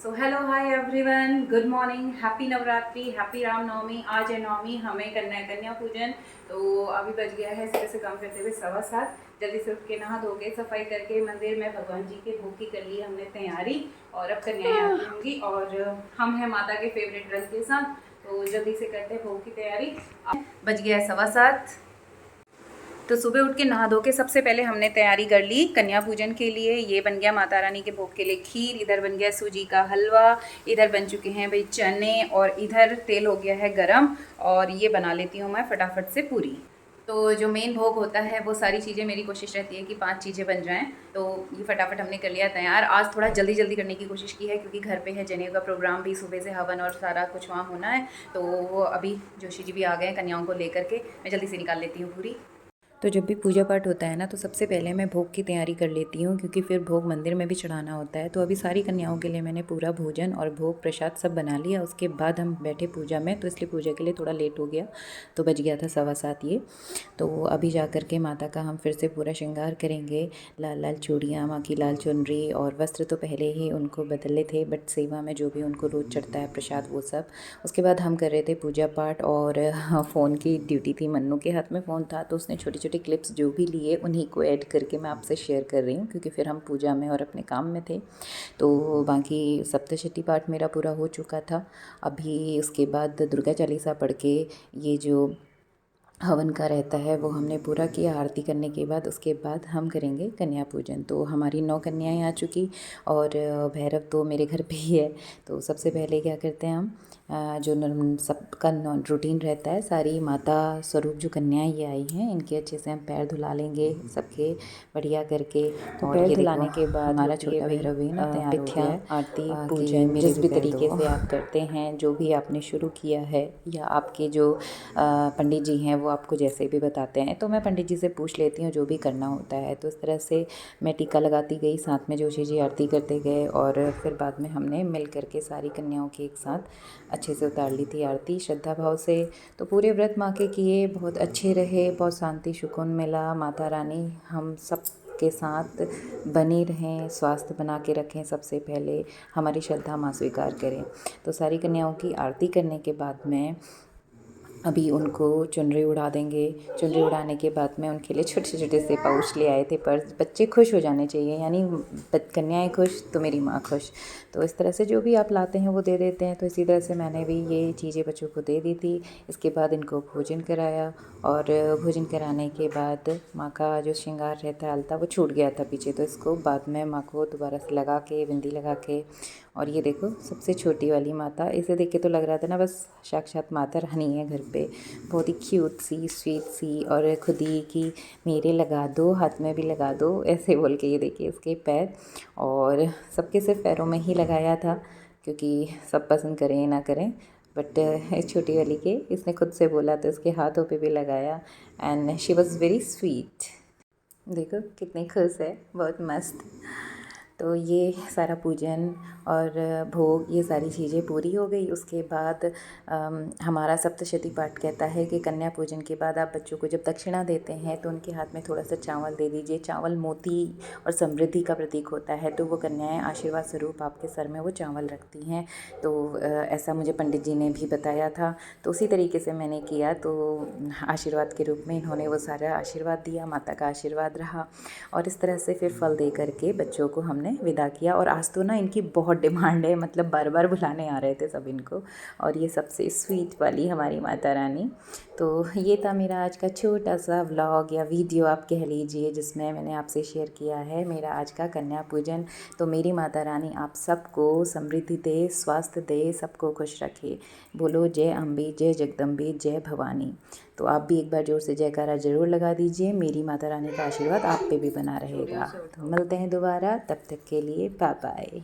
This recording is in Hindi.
सो hello hi everyone, good morning, happy Navratri, happy Ramnavami. आज है नवमी, हमें करना है कन्या पूजन। तो अभी बज गया है सुबह से काम करते हुए 7:15। जल्दी से उठ के नहा धो के सफाई करके मंदिर में भगवान जी के भोग की कर ली हमने तैयारी। और अब कन्याएं आती होंगी और हम हैं माता के फेवरेट रंग के साथ, तो जल्दी से करते हैं भोग की तैयारी। बज गया है 7:15। तो सुबह उठ के नहा धो के सबसे पहले हमने तैयारी कर ली कन्या पूजन के लिए। ये बन गया माता रानी के भोग के लिए खीर, इधर बन गया सूजी का हलवा, इधर बन चुके हैं भाई चने, और इधर तेल हो गया है गरम। और ये बना लेती हूँ मैं फटाफट से पूरी। तो जो मेन भोग होता है वो सारी चीज़ें मेरी कोशिश रहती है कि 5 चीज़ें बन जाएं। तो ये फटाफट हमने कर लिया तैयार। आज थोड़ा जल्दी जल्दी करने की कोशिश की है क्योंकि घर पे है जनेऊ का प्रोग्राम भी, सुबह से हवन और सारा कुछ वहाँ होना है। तो वो अभी जोशी जी भी आ गए कन्याओं को लेकर के, मैं जल्दी से निकाल लेती हूँ पूरी। तो जब भी पूजा पाठ होता है ना, तो सबसे पहले मैं भोग की तैयारी कर लेती हूँ क्योंकि फिर भोग मंदिर में भी चढ़ाना होता है। तो अभी सारी कन्याओं के लिए मैंने पूरा भोजन और भोग प्रसाद सब बना लिया। उसके बाद हम बैठे पूजा में, तो इसलिए पूजा के लिए थोड़ा लेट हो गया। तो बज गया था 7:15 ये। तो अभी जा कर के माता का हम फिर से पूरा श्रृंगार करेंगे। लाल लाल चूड़ियाँ, माँ की लाल चुनरी, और वस्त्र तो पहले ही उनको बदले थे, बट सेवा में जो भी उनको रोज़ चढ़ता है प्रसाद वो सब। उसके बाद हम कर रहे थे पूजा पाठ, और फ़ोन की ड्यूटी थी। मन्नू के हाथ में फ़ोन था तो उसने छोटी छोटी क्लिप्स जो भी लिए उन्हीं को ऐड करके मैं आपसे शेयर कर रही हूँ क्योंकि फिर हम पूजा में और अपने काम में थे। तो बाकी सप्तशती पाठ मेरा पूरा हो चुका था। अभी उसके बाद दुर्गा चालीसा पढ़ के ये जो हवन का रहता है वो हमने पूरा किया। आरती करने के बाद उसके बाद हम करेंगे कन्या पूजन। तो हमारी 9 कन्याएँ आ चुकी, और भैरव तो मेरे घर पे ही है। तो सबसे पहले क्या करते हैं हम, जो सबका रूटीन रहता है, सारी माता स्वरूप जो कन्याएँ ये आई हैं इनके अच्छे से हम पैर धुला लेंगे सबके बढ़िया करके। तो और पैर धुलाने के बाद हमारा छोटा भैरव भी ना तैयार हो गया है। आरती पूजन जिस भी तरीके से आप करते हैं, जो भी आपने शुरू किया है, या आपके जो पंडित जी हैं वो आपको जैसे भी बताते हैं, तो मैं पंडित जी से पूछ लेती हूँ जो भी करना होता है। तो इस तरह से मैं टीका लगाती गई, साथ में जोशी जी आरती करते गए, और फिर बाद में हमने मिल करके सारी कन्याओं की एक साथ अच्छे से उतार ली थी आरती श्रद्धा भाव से। तो पूरे व्रत माँ के किए, बहुत अच्छे रहे, बहुत शांति सुकून मिला। माता रानी हम सब के साथ बनी रहें, स्वास्थ्य बना के रखें, सबसे पहले हमारी श्रद्धा माँ स्वीकार करें। तो सारी कन्याओं की आरती करने के बाद में अभी उनको चुनरी उड़ा देंगे। चुनरी उड़ाने के बाद में उनके लिए छोटे छोटे से पाउच ले आए थे, पर बच्चे खुश हो जाने चाहिए, यानी कन्याएं खुश तो मेरी माँ खुश। तो इस तरह से जो भी आप लाते हैं वो दे देते हैं। तो इसी तरह से मैंने भी ये चीज़ें बच्चों को दे दी थी। इसके बाद इनको भोजन कराया, और भोजन कराने के बाद माँ का जो श्रृंगार रहता है अलता, वो छूट गया था पीछे, तो इसको बाद में माँ को दोबारा से लगा के, बिंदी लगा के। और ये देखो सबसे छोटी वाली माता, इसे देख के तो लग रहा था ना बस साक्षात माता रानी है घर पे। बहुत ही क्यूट सी, स्वीट सी, और खुद ही कि मेरे लगा दो, हाथ में भी लगा दो, ऐसे बोल के। ये देखिए इसके पैर, और सबके सिर्फ पैरों में ही लगाया था क्योंकि सब पसंद करें ना करें, बट इस छोटी वाली के इसने खुद से बोला तो इसके हाथों पे भी लगाया। And she was very sweet. देखो कितनी खुश है, बहुत मस्त। तो ये सारा पूजन और भोग, ये सारी चीज़ें पूरी हो गई। उसके बाद हमारा सप्तशती पाठ कहता है कि कन्या पूजन के बाद आप बच्चों को जब दक्षिणा देते हैं तो उनके हाथ में थोड़ा सा चावल दे दीजिए। चावल मोती और समृद्धि का प्रतीक होता है, तो वो कन्याएं आशीर्वाद स्वरूप आपके सर में वो चावल रखती हैं। तो ऐसा मुझे पंडित जी ने भी बताया था, तो उसी तरीके से मैंने किया। तो आशीर्वाद के रूप में इन्होंने वो सारा आशीर्वाद दिया, माता का आशीर्वाद रहा, और इस तरह से फिर फल दे करके बच्चों को हमने विदा किया। और आज तो ना इनकी बहुत डिमांड है, मतलब बार बार बुलाने आ रहे थे सब इनको। और ये सबसे स्वीट वाली हमारी माता रानी। तो ये था मेरा आज का छोटा सा व्लॉग या वीडियो आप कह लीजिए, जिसमें मैंने आपसे शेयर किया है मेरा आज का कन्या पूजन। तो मेरी माता रानी आप सबको समृद्धि दे, स्वास्थ्य दे, सबको खुश रखे। बोलो जय अम्बे, जय जगदम्बे, जय भवानी। तो आप भी एक बार जोर से जयकारा ज़रूर लगा दीजिए। मेरी माता रानी का आशीर्वाद आप पे भी बना रहेगा। तो मिलते हैं दोबारा, तब तक के लिए बाय बाय।